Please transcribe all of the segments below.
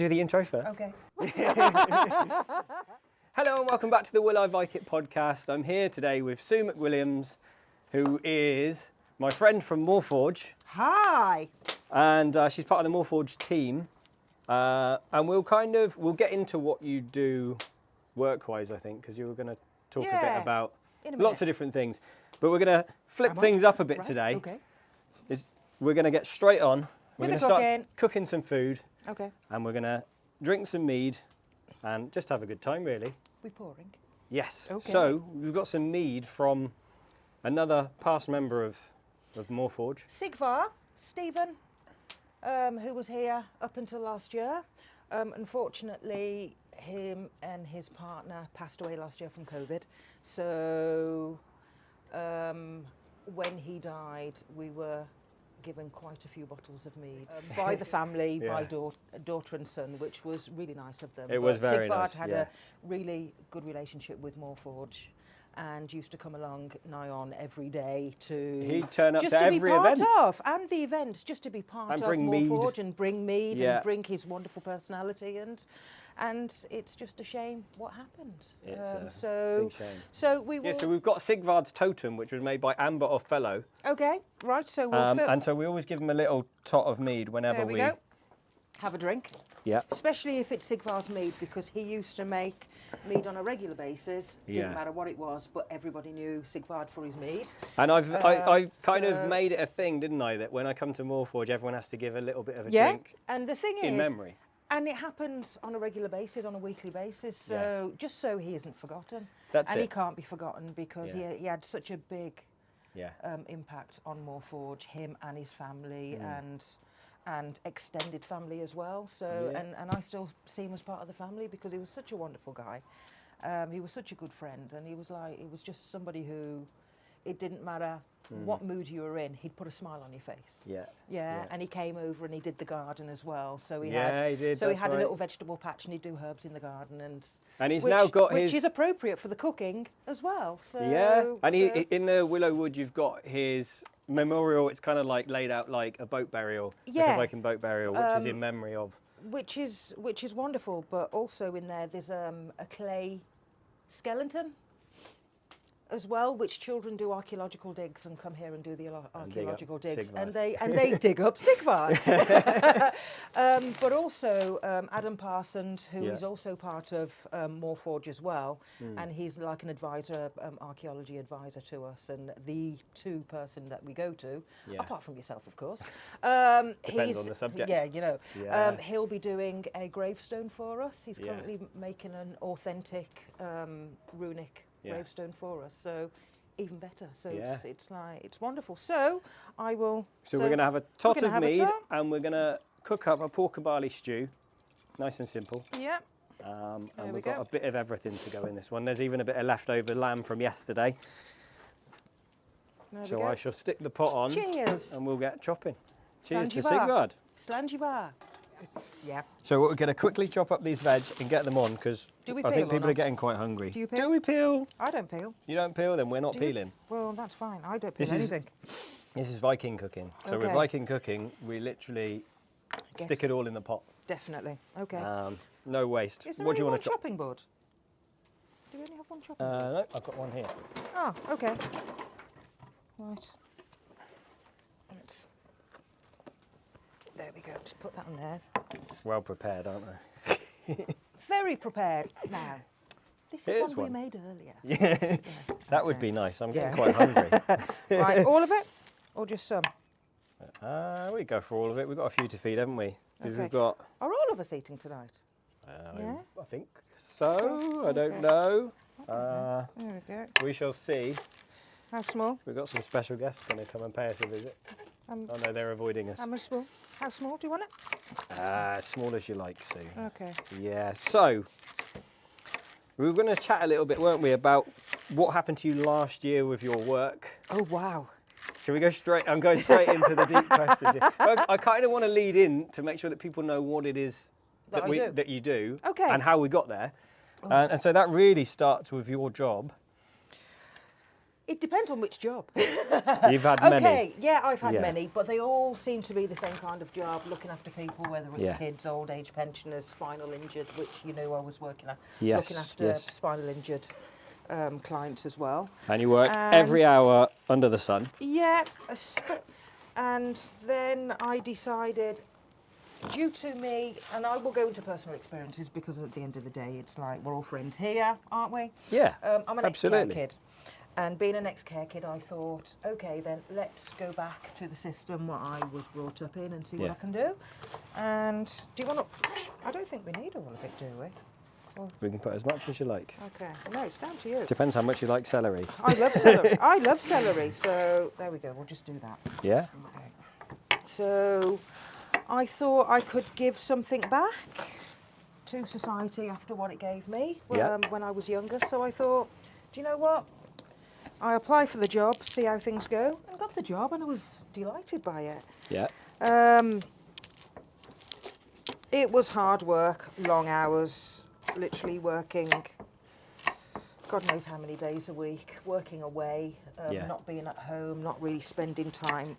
do the intro first? Okay. Hello and welcome back to the Will I Vike It podcast. I'm here today with Sue McWilliams, who is my friend from Moorforge. Hi. And she's part of the Moorforge team. And we'll get into what you do work-wise, I think, because you were going to talk a bit about lots of different things. But we're going to flip things up a bit today. Okay. We're going to get straight on. We're going to start cooking some food. Okay. And we're going to drink some mead and just have a good time, really. We're pouring. Yes. Okay. So we've got some mead from another past member of Moorforge. Sigvar, Stephen, who was here up until last year. Unfortunately, him and his partner passed away last year from COVID. So when he died, we were given quite a few bottles of mead by the family, by daughter and son, which was really nice of them. It was very Sigvard nice. had a really good relationship with Moorforge and used to come along nigh on every day to... He'd turn up just to to every be part event. of, and the events, just to be part And of bring mead. Moorforge and bring mead Yeah. and bring his wonderful personality, and it's just a shame what happened. It's a so big shame. So we will... Yeah, so we've got Sigvard's totem, which was made by Amber Othello. Okay, right, so we'll fill... And so we always give him a little tot of mead whenever There we go. Have a drink. Yeah. Especially if it's Sigvar's mead, because he used to make mead on a regular basis. Didn't matter what it was, but everybody knew Sigvard for his mead. And I kind of made it a thing, didn't I, that when I come to Moorforge, everyone has to give a little bit of a drink. And the thing in is, memory. And it happens on a regular basis, on a weekly basis, so just so he isn't forgotten. That's and it. he can't be forgotten because he had such a big impact on Moorforge, him and his family, and extended family as well. So and I still see him as part of the family because he was such a wonderful guy. He was such a good friend, and he was just somebody who, it didn't matter what mood you were in, he'd put a smile on your face. Yeah. And he came over and he did the garden as well. So he had, he did. So he had a little vegetable patch and he'd do herbs in the garden, and he's now got which is appropriate for the cooking as well. So and he in the Willow Wood, you've got his memorial. It's kind of like laid out like a boat burial, like a Viking boat burial, which is in memory of. Which is wonderful, but also in there there's a clay skeleton as well, which children do archaeological digs and come here and do the archaeological digs, Sigvard. and they dig up Sigvard. But also Adam Parsons, who is also part of Moorforge as well, and he's like an advisor, archaeology advisor to us, and the person that we go to, apart from yourself, of course. Depends on the subject. Yeah, you know. He'll be doing a gravestone for us. He's currently making an authentic runic gravestone for us, so even better. So it's wonderful. So I will. So we're going to have a tot of mead, and we're going to cook up a pork and barley stew, nice and simple. Yeah. And we've got a bit of everything to go in this one. There's even a bit of leftover lamb from yesterday. So I shall stick the pot on. Cheers. And we'll get chopping. Cheers to Sigvard. Slangivar. Yeah. So we're going to quickly chop up these veg and get them on, because I think people are getting quite hungry. Do you peel? Do we peel? I don't peel. You don't peel? Then we're not peeling. Well, that's fine. I don't peel anything. This is Viking cooking. So with Viking cooking, we literally stick it all in the pot. Definitely. Okay. No waste. Is there what do you only want to chop? chopping board? Do we only have one chopping board? No, I've got one here. Oh, okay. Right. There we go. Just put that on there. Well prepared, aren't I? Very prepared. Now, this is one we made earlier. Yeah, that would be nice. I'm getting quite hungry. Right, all of it, or just some? We go for all of it. We've got a few to feed, haven't we? Okay. We've got. Are all of us eating tonight? I think so. I don't know. There we go. We shall see. How small? We've got some special guests going to come and pay us a visit. Oh no, they're avoiding us. How much small? How small do you want it? As small as you like, Sue. Okay. Yeah, so we were going to chat a little bit, weren't we, about what happened to you last year with your work. Oh, wow. Shall we go straight? I'm going straight into the deep questions here. I kind of want to lead in to make sure that people know what it is that you do and how we got there. And so that really starts with your job. It depends on which job. You've had many. Okay, yeah, I've had many, but they all seem to be the same kind of job, looking after people, whether it's kids, old age pensioners, spinal injured, which I was working at, looking after spinal injured clients as well. And you work every hour under the sun. Yeah, and then I decided, due to me, and I will go into personal experiences because at the end of the day, it's like we're all friends here, aren't we? Yeah, I'm an ex-care kid. And being an ex-care kid, I thought, okay, then let's go back to the system what I was brought up in and see what I can do. And do you want to... I don't think we need all of it, do we? Or... We can put as much as you like. Okay. No, it's down to you. Depends how much you like celery. I love celery. I love celery. So there we go. We'll just do that. Yeah? Okay. So I thought I could give something back to society after what it gave me when I was younger. So I thought, do you know what? I applied for the job, see how things go, and got the job, and I was delighted by it. Yeah. It was hard work, long hours, literally working, God knows how many days a week, working away, not being at home, not really spending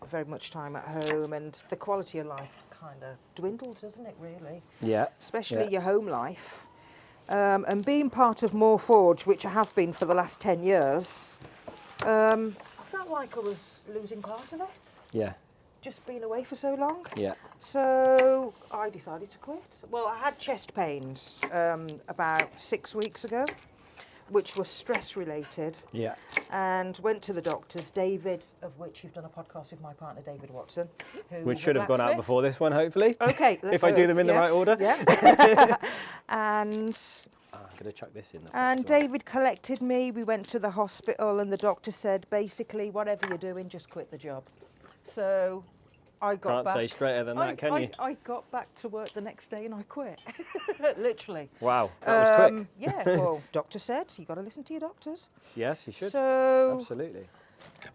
very much time at home, and the quality of life kind of dwindles, doesn't it, really? Yeah. Especially your home life. And being part of Moorforge, which I have been for the last 10 years, I felt like I was losing part of it. Yeah. Just being away for so long. Yeah. So I decided to quit. Well, I had chest pains about 6 weeks ago, which was stress related. Yeah. And went to the doctors, David, of which you've done a podcast with my partner, David Watson. Which should have gone out before this one, hopefully. Okay. If I do them in the right order. Yeah. And... I'm going to chuck this in. And David collected me. We went to the hospital and the doctor said, basically, whatever you're doing, just quit the job. So I got back. Can't say straighter than that, can you? I got back to work the next day and I quit. Literally. Wow, that was quick. Yeah, well, doctor said, you got to listen to your doctors. Yes, you should. So, absolutely.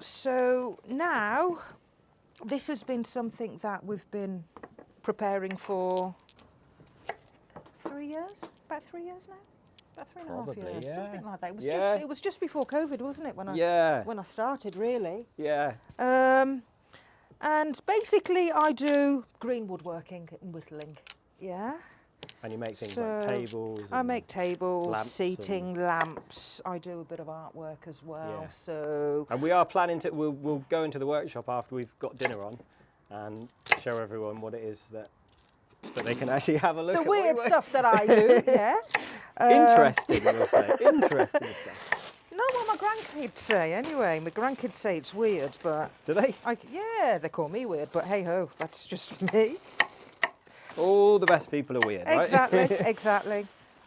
So now, this has been something that we've been preparing for 3 years? About 3 years now? About 3.5 years, something like that. It was just before COVID, wasn't it? When I started, really. Yeah. And basically, I do green woodworking and whittling. Yeah. And you make things like tables. I make tables, lamps seating, lamps. I do a bit of artwork as well. Yeah. So. And we are planning to. We'll go into the workshop after we've got dinner on, and show everyone what it is that. So they can actually have a look at the weird stuff that I do, yeah. Interesting, we'll say. Interesting stuff. Know what my grandkids say anyway. My grandkids say it's weird, but... Do they? Yeah, they call me weird, but hey-ho, that's just me. All the best people are weird, right? Exactly, exactly.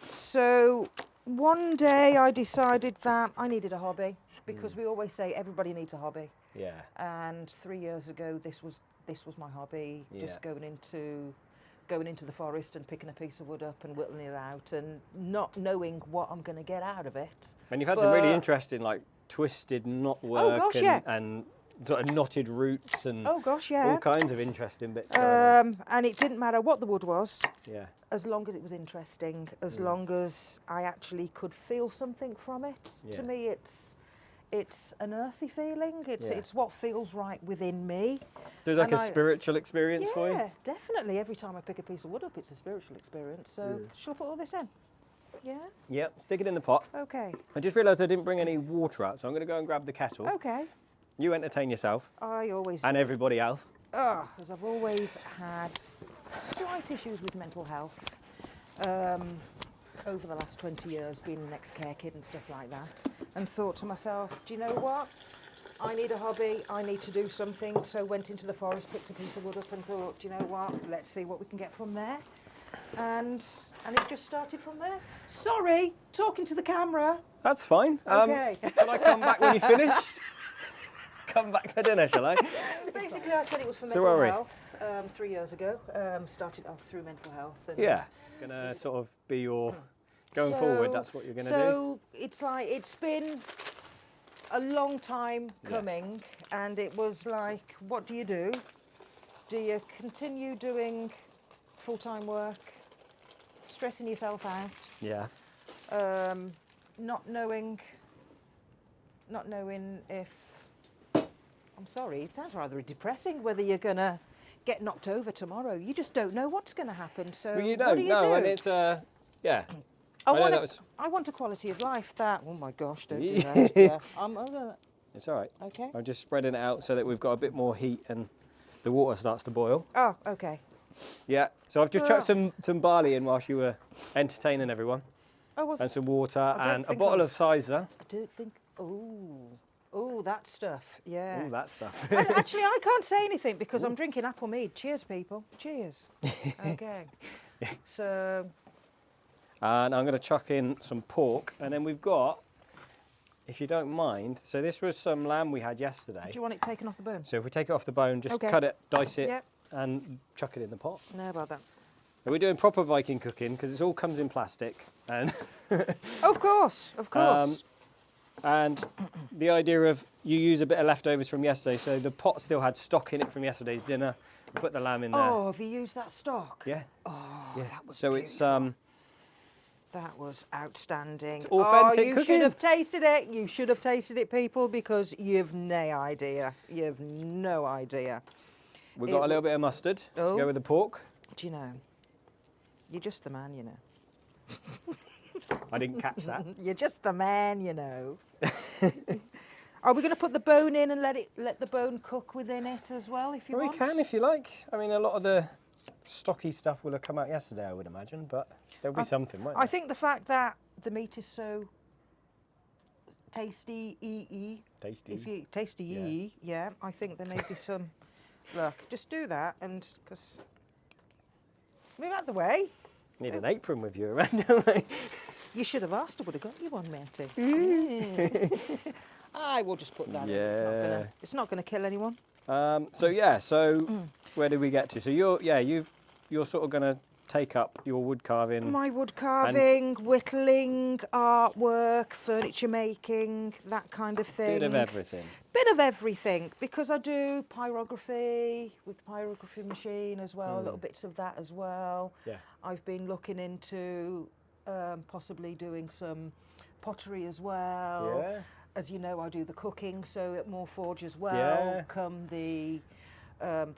So one day I decided that I needed a hobby, because we always say everybody needs a hobby. Yeah. And 3 years ago, this was my hobby, just going into the forest and picking a piece of wood up and whittling it out and not knowing what I'm going to get out of it. And you've had some really interesting, like, twisted knotwork and sort of knotted roots and all kinds of interesting bits going on. And it didn't matter what the wood was, as long as it was interesting, as long as I actually could feel something from it. To me, it's an earthy feeling. It's what feels right within me. There's like a spiritual experience for you? Yeah, definitely. Every time I pick a piece of wood up, it's a spiritual experience. So shall I put all this in? Yeah? Yep, stick it in the pot. Okay. I just realised I didn't bring any water out, so I'm going to go and grab the kettle. Okay. You entertain yourself. I always and do. Everybody else. Because I've always had slight issues with mental health. Over the last 20 years, being an ex-care kid and stuff like that, and thought to myself, do you know what? I need a hobby, I need to do something. So went into the forest, picked a piece of wood up and thought, do you know what? Let's see what we can get from there. And it just started from there. Sorry, talking to the camera. That's fine. Okay. Can I come back when you're finished? Come back for dinner, shall I? Basically, I said it was for mental health 3 years ago. Started off through mental health. And going to sort of be your... Going forward, that's what you're going to do? So it's like, it's been a long time coming, and it was like, what do? Do you continue doing full-time work, stressing yourself out? Yeah. Not knowing not knowing if, I'm sorry, it sounds rather depressing, whether you're going to get knocked over tomorrow. You just don't know what's going to happen. So well, you what don't do you know, do? and it's yeah. I want a quality of life that. Oh my gosh! Don't do that. Yeah, it's all right. Okay. I'm just spreading it out so that we've got a bit more heat and the water starts to boil. Oh, okay. Yeah. So I've just chucked some barley in whilst you were entertaining everyone. Oh, and some water and a bottle of cider. I don't think. Oh, that stuff. Yeah. Oh, that stuff. Actually, I can't say anything because I'm drinking apple mead. Cheers, people. Cheers. Okay. So. And I'm going to chuck in some pork, and then we've got, if you don't mind, so this was some lamb we had yesterday. Do you want it taken off the bone? So if we take it off the bone, just cut it, dice it, and chuck it in the pot. Know about that. And we're doing proper Viking cooking because it all comes in plastic. And of course. And the idea of you use a bit of leftovers from yesterday, so the pot still had stock in it from yesterday's dinner. We put the lamb in there. Oh, have you used that stock? Yeah. Oh, yeah. That was so beautiful. That was outstanding. It's authentic you cooking. should have tasted it. You should have tasted it, people, because you've no idea. You've no idea. We've got a little bit of mustard to go with the pork. Do you know? You're just the man, you know. I didn't catch that. You're just the man, you know. Are we going to put the bone in and let the bone cook within it as well, if you want? We can, if you like. I mean, a lot of the stocky stuff will have come out yesterday, I would imagine, but there'll be something, won't there? I think the fact that the meat is so tasty, yeah, I think there may be some. Look, just do that, and because move out the way. Need an apron with you around, don't we? You should have asked. I would have got you one, matey. I will just put that in. It's not going to kill anyone. So where did we get to? So you're sort of going to take up your wood carving. My wood carving, whittling, artwork, furniture making, that kind of thing. Bit of everything. Bit of everything, because I do pyrography with the pyrography machine as well, little bits of that as well. Yeah. I've been looking into possibly doing some pottery as well. Yeah. As you know, I do the cooking, so at Moorforge as well. Yeah. Come the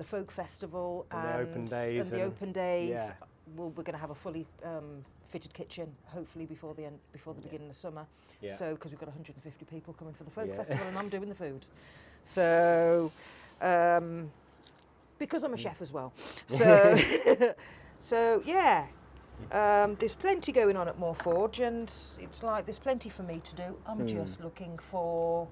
folk festival and the open days. Yeah. We're going to have a fully fitted kitchen, hopefully before the beginning of summer. Yeah. So, because we've got 150 people coming for the folk festival, and I'm doing the food. So, because I'm a chef as well. So, so yeah. There's plenty going on at Moorforge, and it's like there's plenty for me to do. I'm just looking for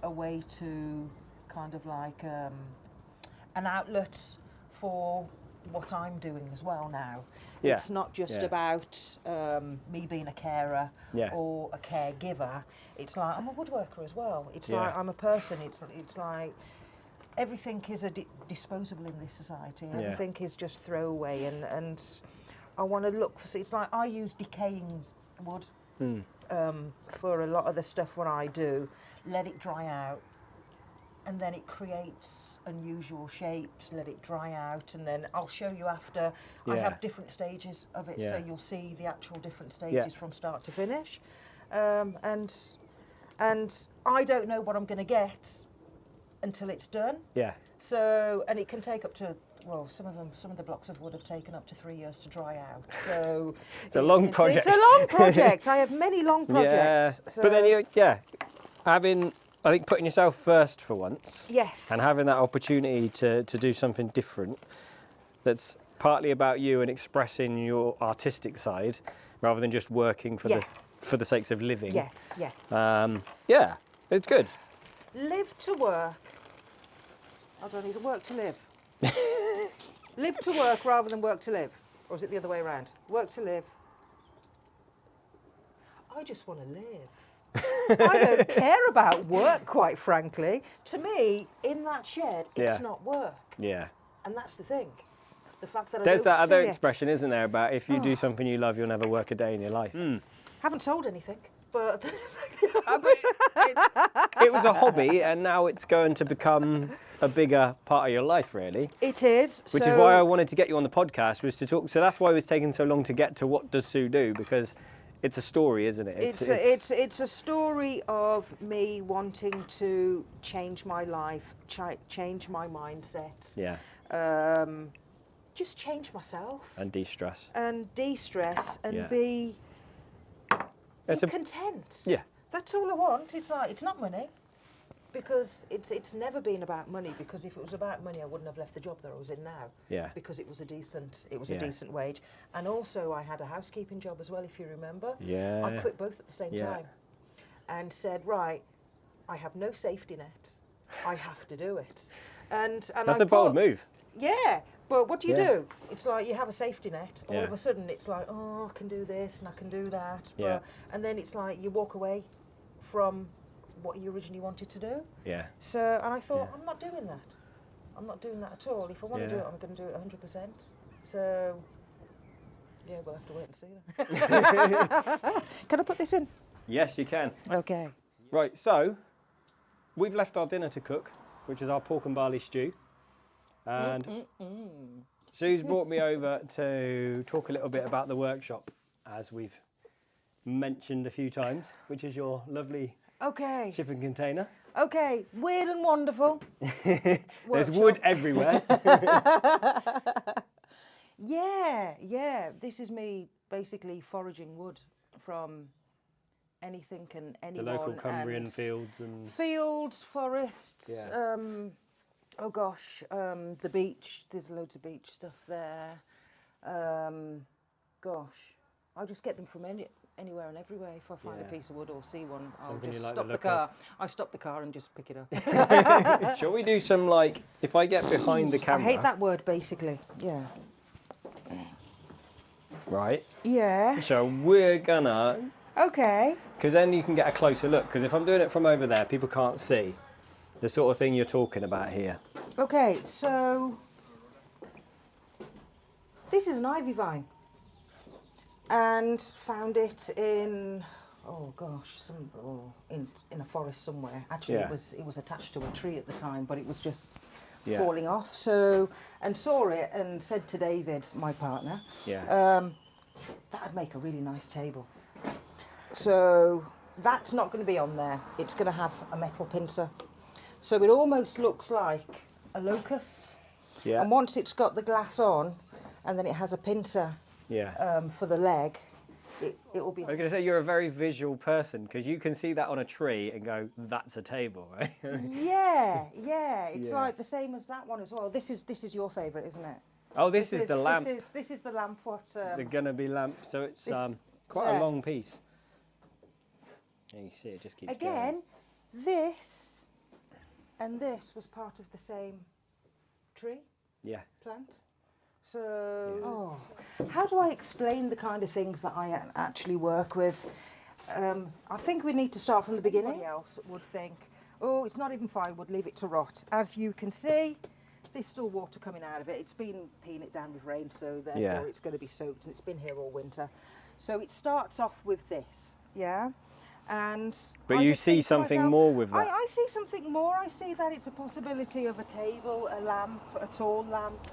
a way to kind of like an outlet for what I'm doing as well now. Yeah. It's not just about me being a carer or a caregiver. It's like I'm a woodworker as well. It's like I'm a person. It's like everything is disposable in this society. Everything is just throwaway, and I want to look for. It's like I use decaying wood for a lot of the stuff what I do. Let it dry out, and then it creates unusual shapes. Let it dry out, and then I'll show you after. I have different stages of it, so you'll see the actual different stages from start to finish. And I don't know what I'm going to get until it's done. Yeah. So, and it can take up to. Well, some of the blocks of wood have taken up to 3 years to dry out. So it's a long project. It's a long project. I have many long projects. Yeah. So. But then having, I think, putting yourself first for once. Yes. And having that opportunity to do something different, that's partly about you and expressing your artistic side, rather than just working for the sakes of living. Yeah. It's good. Live to work. I don't need to work to live. Live to work rather than work to live. Or is it the other way around? Work to live. I just want to live. I don't care about work, quite frankly. To me, in that shed, it's not work. Yeah. And that's the thing. The fact that there's that other expression, isn't there, about if you do something you love, you'll never work a day in your life. Haven't sold anything. But it was a hobby, and now it's going to become a bigger part of your life, really. It is. Which is why I wanted to get you on the podcast, was to talk. So that's why it was taking so long to get to what does Sue do, because it's a story, isn't it? It's a story of me wanting to change my life, change my mindset. Yeah. Just change myself. And de-stress. And be content. Yeah. That's all I want. It's not money. Because it's never been about money. Because if it was about money, I wouldn't have left the job that I was in now. Yeah. Because it was a decent wage, and also I had a housekeeping job as well, if you remember. Yeah. I quit both at the same time, and said, right, I have no safety net. I have to do it. And that's a bold move. Yeah. But what do you do? It's like you have a safety net. All Yeah. of a sudden, it's like, oh, I can do this and I can do that. Yeah. And then it's like you walk away from what you originally wanted to do. Yeah. So, and I thought, I'm not doing that. I'm not doing that at all. If I want to do it, I'm going to do it 100%. So, yeah, we'll have to wait and see then. Can I put this in? Yes, you can. Okay. Right, so we've left our dinner to cook, which is our pork and barley stew. And Sue's brought me over to talk a little bit about the workshop, as we've mentioned a few times, which is your lovely shipping container. Okay, weird and wonderful. There's wood everywhere. Yeah. This is me basically foraging wood from anything and anyone. The local Cumbrian fields and... Fields, forests, Yeah. The beach. There's loads of beach stuff there. I just get them from anywhere and everywhere. If I find a piece of wood or see one, I'll just stop the car. I stop the car and just pick it up. Shall we do some, like, if I get behind the camera? I hate that word, basically. Yeah. Right. Yeah. So we're gonna... Okay. Because then you can get a closer look. Because if I'm doing it from over there, people can't see the sort of thing you're talking about here. Okay, so this is an ivy vine. And found it in, in a forest somewhere. Actually, it was attached to a tree at the time, but it was just falling off. So, and saw it and said to David, my partner, that'd make a really nice table. So that's not going to be on there. It's going to have a metal pincer. So it almost looks like a locust. Yeah. And once it's got the glass on, and then it has a pincer. For the leg, it will be. I was going to say you're a very visual person because you can see that on a tree and go, "That's a table," right? Yeah. It's like the same as that one as well. This is your favourite, isn't it? Oh, this is the lamp. This is the lamp. The gonna be lamp. So it's quite a long piece. And you see it just keeps again. Going. This and this was part of the same tree. Yeah. Plant. So, how do I explain the kind of things that I actually work with? I think we need to start from the beginning. Anybody else would think, oh, it's not even firewood, leave it to rot. As you can see, there's still water coming out of it. It's been peeing it down with rain, so therefore it's going to be soaked, and it's been here all winter. So it starts off with this, and but you see something more with that. I see something more. I see that it's a possibility of a table, a lamp, a tall lamp,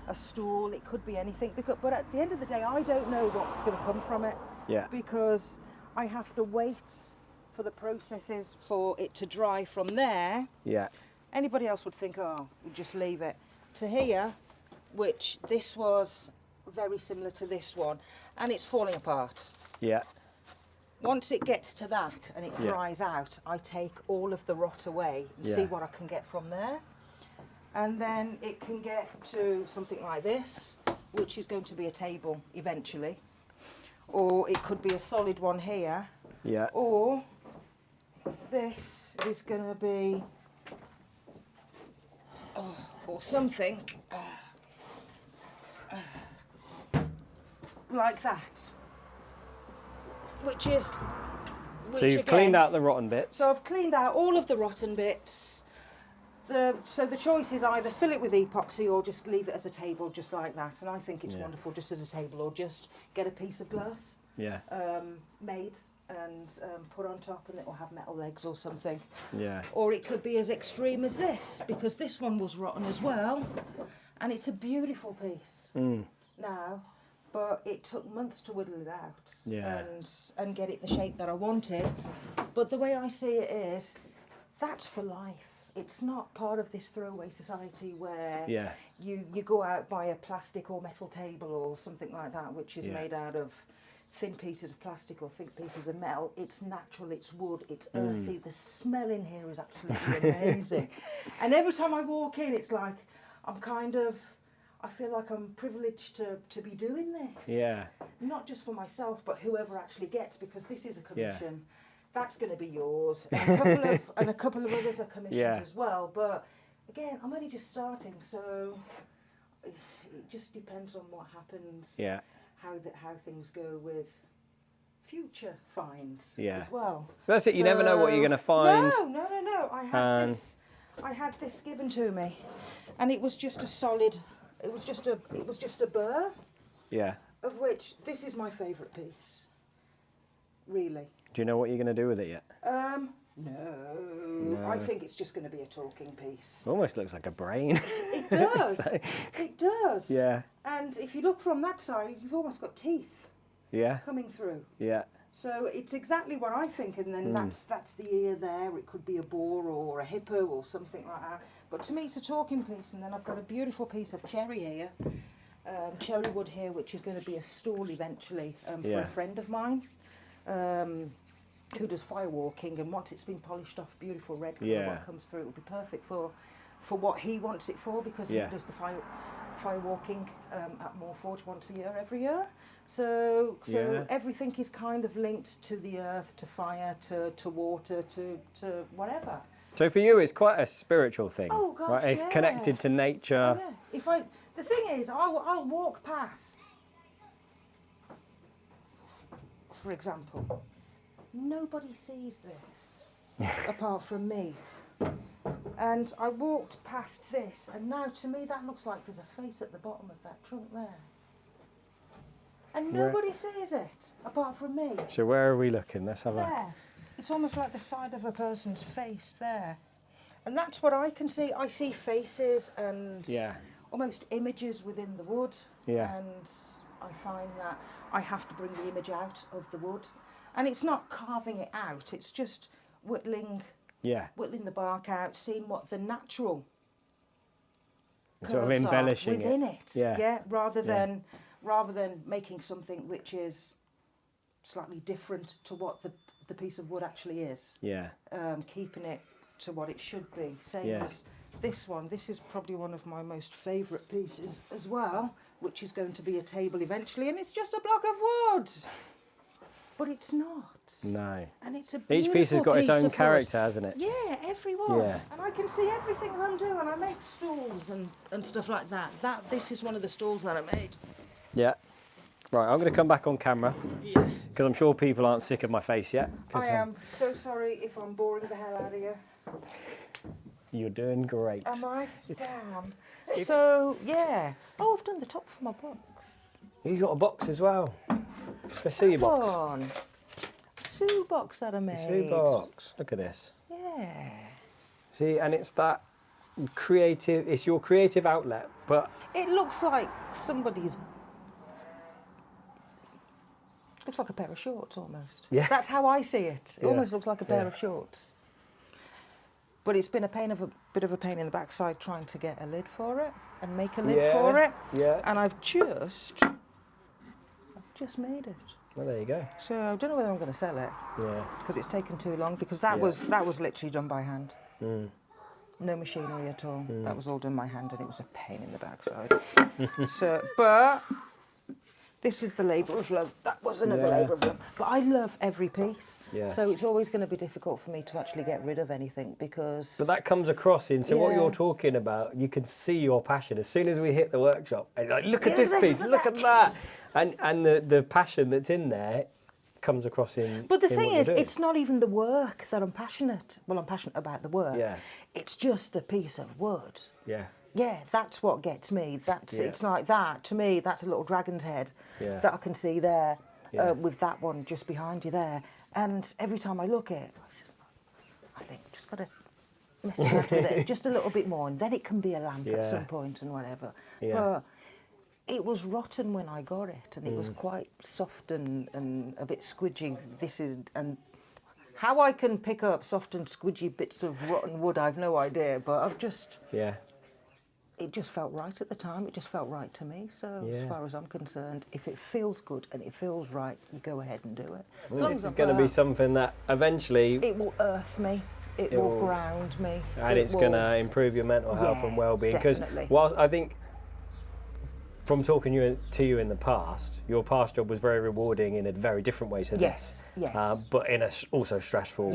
a stool. It could be anything. But at the end of the day, I don't know what's going to come from it. Yeah. Because I have to wait for the processes for it to dry from there. Yeah. Anybody else would think, oh, we'll just leave it. To here, which this was very similar to this one, and it's falling apart. Yeah. Once it gets to that and it dries out, I take all of the rot away and see what I can get from there. And then it can get to something like this, which is going to be a table eventually. Or it could be a solid one here. Yeah. Or this is going to be, or something like that. Which is... So you've cleaned out the rotten bits. So I've cleaned out all of the rotten bits. So the choice is either fill it with epoxy or just leave it as a table just like that. And I think it's wonderful just as a table, or just get a piece of glass made and put on top, and it will have metal legs or something. Yeah. Or it could be as extreme as this, because this one was rotten as well. And it's a beautiful piece. Now, but it took months to whittle it out Yeah. and get it the shape that I wanted. But the way I see it is, that's for life. It's not part of this throwaway society where you go out, buy a plastic or metal table or something like that, which is made out of thin pieces of plastic or thick pieces of metal. It's natural, it's wood, it's earthy. The smell in here is absolutely amazing. And every time I walk in, it's like I feel like I'm privileged to be doing this. Yeah. Not just for myself, but whoever actually gets, because this is a commission. That's going to be yours. And a couple of others are commissioned as well. But again, I'm only just starting, so it just depends on what happens. Yeah. How things go with future finds as well. That's it. You never know what you're going to find. No. I had this given to me, and it was just a solid. It was just a burr. Yeah. Of which this is my favourite piece. Really. Do you know what you're going to do with it yet? No. I think it's just going to be a talking piece. It almost looks like a brain. It does. So, it does. Yeah. And if you look from that side, you've almost got teeth. Yeah. Coming through. Yeah. So it's exactly what I think, and then that's the ear there. It could be a boar or a hippo or something like that. But to me, it's a talking piece. And then I've got a beautiful piece of cherry here, cherry wood here, which is going to be a stall eventually for a friend of mine. Who does firewalking, and once it's been polished off, beautiful red colour, what comes through, it will be perfect for what he wants it for, because he does the firewalking at Moorforge once a year, every year. So everything is kind of linked to the earth, to fire, to water, to whatever. So for you, it's quite a spiritual thing. Oh gosh, right? It's connected to nature. Oh, yeah. The thing is, I'll walk past, for example. Nobody sees this apart from me. And I walked past this, and now to me that looks like there's a face at the bottom of that trunk there. And nobody sees it apart from me. So where are we looking? Let's have there. It's almost like the side of a person's face there. And that's what I can see. I see faces and almost images within the wood. Yeah. And I find that I have to bring the image out of the wood. And it's not carving it out, it's just whittling the bark out, seeing what the natural sort of embellishing within it. Rather than making something which is slightly different to what the piece of wood actually is. Yeah. Keeping it to what it should be. Same as this one. This is probably one of my most favourite pieces as well, which is going to be a table eventually, and it's just a block of wood. But it's not. No. And it's a beautiful Each piece has got its own character, wood. hasn't it? Yeah, every one. Yeah. And I can see everything that I'm doing. I make stalls and stuff like that. This is one of the stalls that I made. Yeah. Right, I'm going to come back on camera. Yeah. Because I'm sure people aren't sick of my face yet. I am so sorry if I'm boring the hell out of you. You're doing great. Am I? Damn. So, yeah. Oh, I've done the top for my box. You got a box as well. Let's see your box. On. Sue box that I made. Sue box. Look at this. Yeah. See, and it's that creative. It's your creative outlet, but it looks like somebody's. Looks like a pair of shorts almost. Yeah. That's how I see it. It almost looks like a pair of shorts. But it's been a bit of a pain in the backside trying to get a lid for it and make a lid for it. Yeah. And I've just made it. Well, there you go. So I don't know whether I'm going to sell it. Yeah. Because it's taken too long. Because that was literally done by hand. Mm. No machinery at all. Mm. That was all done by hand, and it was a pain in the backside. But this is the labour of love. That was another labour of love. But I love every piece. Yeah. So it's always going to be difficult for me to actually get rid of anything because. But that comes across in. So what you're talking about, you can see your passion as soon as we hit the workshop. And like, look at this piece. Look at that. And the passion that's in there comes across in. But the thing is, it's not even the work that I'm passionate. Well, I'm passionate about the work. Yeah. It's just the piece of wood. Yeah. Yeah, that's what gets me. It's like that. To me, that's a little dragon's head that I can see there with that one just behind you there. And every time I look at it, I think, just got to mess around with it just a little bit more, and then it can be a lamp at some point and whatever. Yeah. But it was rotten when I got it, and it was quite soft and a bit squidgy. And how I can pick up soft and squidgy bits of rotten wood, I've no idea, but I've just... Yeah. It just felt right at the time. It just felt right to me. So Yeah. as far as I'm concerned, if it feels good and it feels right, you go ahead and do it. Well, this is going to be something that eventually... It will earth me. It will ground me. And it's going to improve your mental health and well-being. Because whilst I think, from talking to you in the past, your past job was very rewarding in a very different way to this. Yes. But in a also stressful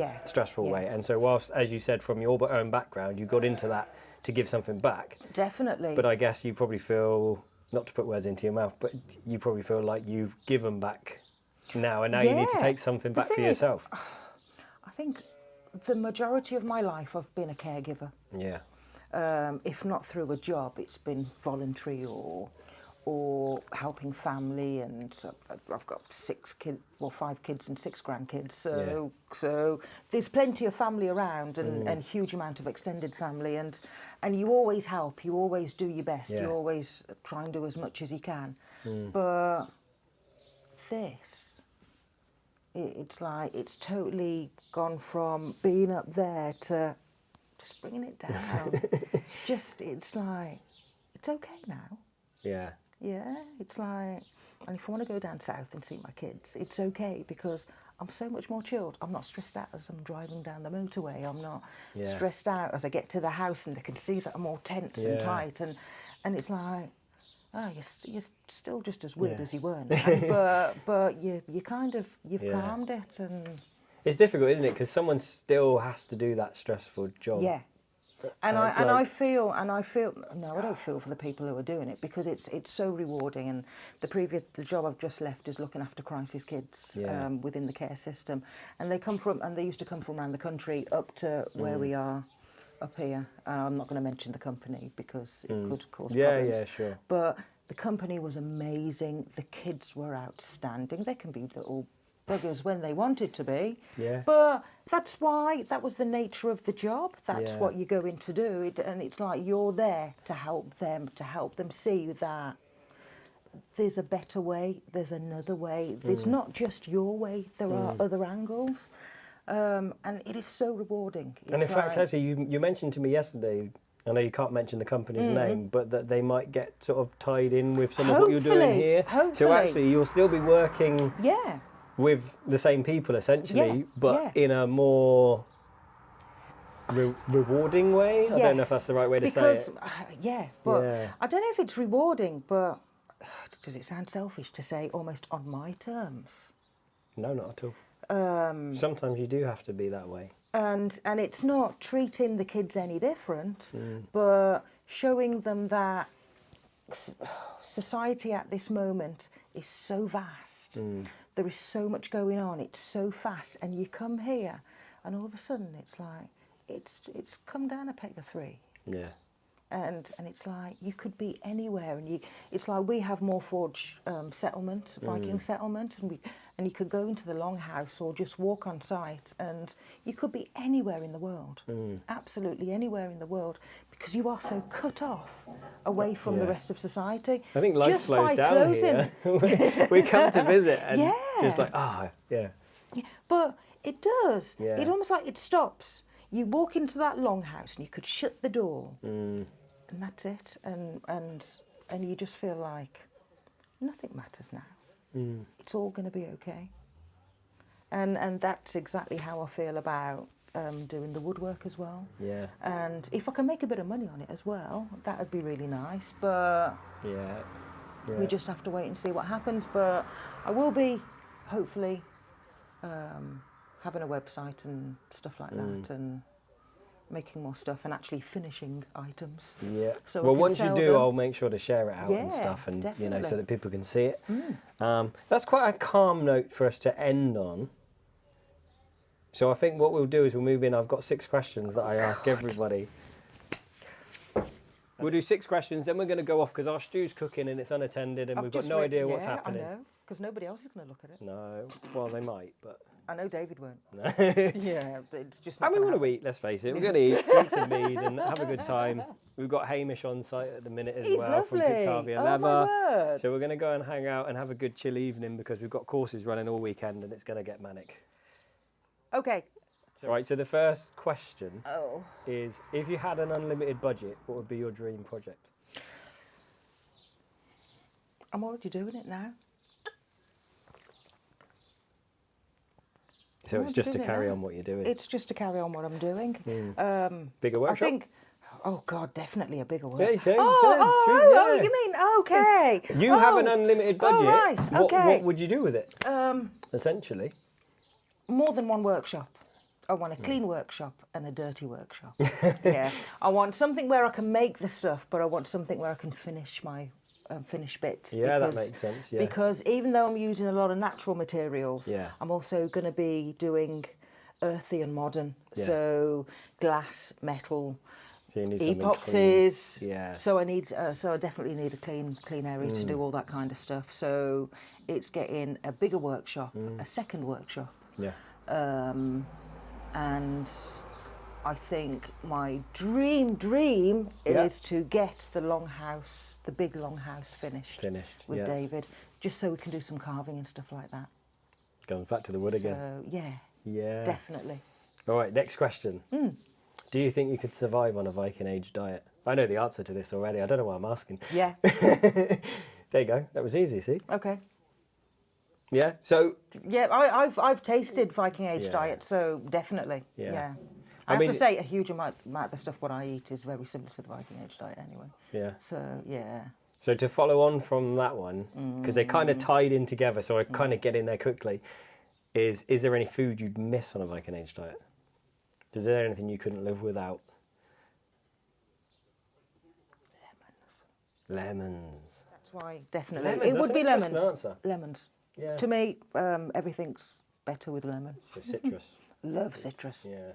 way. And so whilst, as you said, from your own background, you got into that to give something back. Definitely. But I guess you probably feel, not to put words into your mouth, but you probably feel like you've given back now, and now you need to take something back for yourself. I think the majority of my life I've been a caregiver. Yeah. If not through a job, it's been voluntary or helping family, and I've got 5 kids and 6 grandkids, so there's plenty of family around, and huge amount of extended family, and you always help, you always do your best, you always try and do as much as you can. But this, it's like it's totally gone from being up there to just bringing it down. It's like, it's okay now. Yeah. Yeah, it's like, and if I want to go down south and see my kids, it's okay, because I'm so much more chilled. I'm not stressed out as I'm driving down the motorway. I'm not stressed out as I get to the house and they can see that I'm all tense and tight. And it's like, you're still just as weird as you were. But you've calmed it. And it's difficult, isn't it? Because someone still has to do that stressful job. Yeah. I feel no, I don't feel for the people who are doing it, because it's so rewarding. And the job I've just left is looking after crisis kids within the care system, and they used to come from around the country up to where we are up here. I'm not going to mention the company because it could cause problems. Yeah, sure. But the company was amazing. The kids were outstanding. They can be little buggers when they wanted to be, but that was the nature of the job. That's what you go in to do, and it's like you're there to help them see that there's a better way, there's another way, there's not just your way, there are other angles, and it is so rewarding. And in fact, actually, you mentioned to me yesterday, I know you can't mention the company's name, but that they might get sort of tied in with some of what you're doing here. Hopefully. So actually, you'll still be working with the same people essentially, but in a more rewarding way. I don't know if that's the right way to say it. I don't know if it's rewarding, but does it sound selfish to say almost on my terms? No, not at all. Sometimes you do have to be that way. And it's not treating the kids any different, but showing them that society at this moment is so vast. There is so much going on. It's so fast, and you come here, and all of a sudden it's like it's come down a peg of 3. Yeah. And it's like you could be anywhere, and it's like we have Moorforge Settlement, Viking Settlement, and you could go into the longhouse or just walk on site, and you could be anywhere in the world, absolutely anywhere in the world, because you are so cut off away from the rest of society. I think life slows down here. We come to visit, and just like But it does. It almost like it stops. You walk into that longhouse, and you could shut the door. And that's it, and you just feel like nothing matters now. It's all going to be okay. And that's exactly how I feel about doing the woodwork as well. Yeah. And if I can make a bit of money on it as well, that would be really nice. But we just have to wait and see what happens. But I will be, hopefully, having a website and stuff like that, and making more stuff and actually finishing items. Yeah. So well, once you do, I'll make sure to share it out and stuff, and so that people can see it. That's quite a calm note for us to end on. So I think what we'll do is we'll move in. I've got 6 questions that I ask everybody. We'll do 6 questions, then we're going to go off because our stew's cooking and it's unattended, and we've got no idea what's happening. I know, because nobody else is going to look at it. No, well they might, but I know David won't. No. Yeah, it's just not And we gonna want to happen. eat, let's face it. We're going to eat, drink some mead and have a good time. We've got Hamish on site at the minute as He's well from lovely. Pictavia Oh, my Leather. word. So we're going to go and hang out and have a good chill evening because we've got courses running all weekend and it's going to get manic. Okay. Right, so the first question Oh. is, if you had an unlimited budget, what would be your dream project? I'm already doing it now. So it's just to carry on what you're doing? It's just to carry on what I'm doing. Bigger workshop? I think, oh God, definitely a bigger workshop. Yeah, you say, You mean, okay. You have an unlimited budget. Oh, right, okay. What would you do with it, essentially? More than one workshop. I want a clean workshop and a dirty workshop. Yeah, I want something where I can make the stuff, but I want something where I can finish my finished bits. Yeah, that makes sense. Yeah. Because even though I'm using a lot of natural materials, Yeah. I'm also going to be doing earthy and modern. Yeah. So glass, metal, So you need something epoxies. clean. Yeah. So I definitely need a clean area to do all that kind of stuff. So it's getting a bigger workshop, a second workshop. Yeah. And I think my dream is to get the longhouse, the big longhouse finished with David, just so we can do some carving and stuff like that. Going back to the wood again. So yeah, Yeah. definitely. All right, next question. Do you think you could survive on a Viking Age diet? I know the answer to this already. I don't know why I'm asking. Yeah. There you go. That was easy, see? Okay. Yeah, so... Yeah, I've tasted Viking Age Yeah. diet, so definitely. Yeah. Yeah. I I have mean- to say, a huge amount of the stuff what I eat is very similar to the Viking Age diet anyway. Yeah. So, yeah. So to follow on from that one, because they kind of tied in together, so I kind of get in there quickly, is there any food you'd miss on a Viking Age diet? Is there anything you couldn't live without? Lemons. That's why, definitely. Lemons, It that's would an be interesting lemons. answer. Lemons. Yeah. To me, everything's better with lemon. So citrus. Love citrus. Yeah.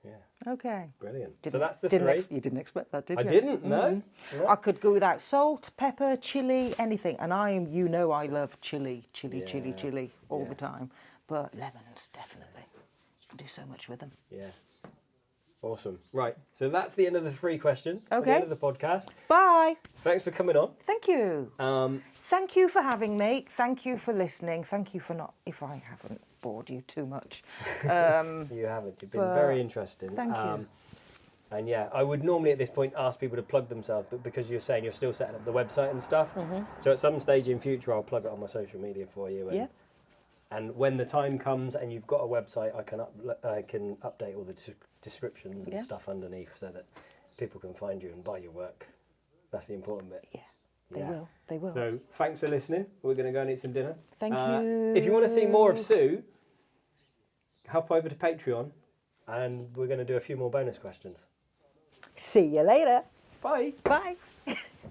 Yeah. Okay. Brilliant. So Didn't- that's the didn't three. You didn't expect that, did I you? didn't, no. Yeah. I could go without salt, pepper, chili, anything. And I love chili all Yeah. the time. But lemons, definitely. You can do so much with them. Yeah. Awesome. Right. So that's the end of the three questions. At the Okay. end of the podcast. Bye. Thanks for coming on. Thank you. Thank you for having me. Thank you for listening. Thank you for not, if I haven't bored you too much. You haven't. You've been very interesting. Thank you. And yeah, I would normally at this point ask people to plug themselves, but because you're saying you're still setting up the website and stuff, so at some stage in future I'll plug it on my social media for you. And, Yeah. and when the time comes and you've got a website, I can update all the descriptions and Yeah. stuff underneath so that people can find you and buy your work. That's the important bit. Yeah, they will. They will. So thanks for listening. We're going to go and eat some dinner. Thank you. If you want to see more of Sue, hop over to Patreon and we're going to do a few more bonus questions. See you later. Bye. Bye.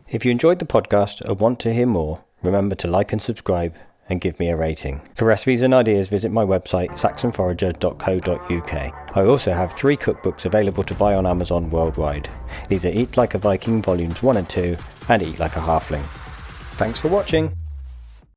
If you enjoyed the podcast and want to hear more, remember to like and subscribe and give me a rating. For recipes and ideas, visit my website saxonforager.co.uk. I also have 3 cookbooks available to buy on Amazon worldwide. These are Eat Like a Viking Volumes 1 and 2 and Eat Like a Halfling. Thanks for watching.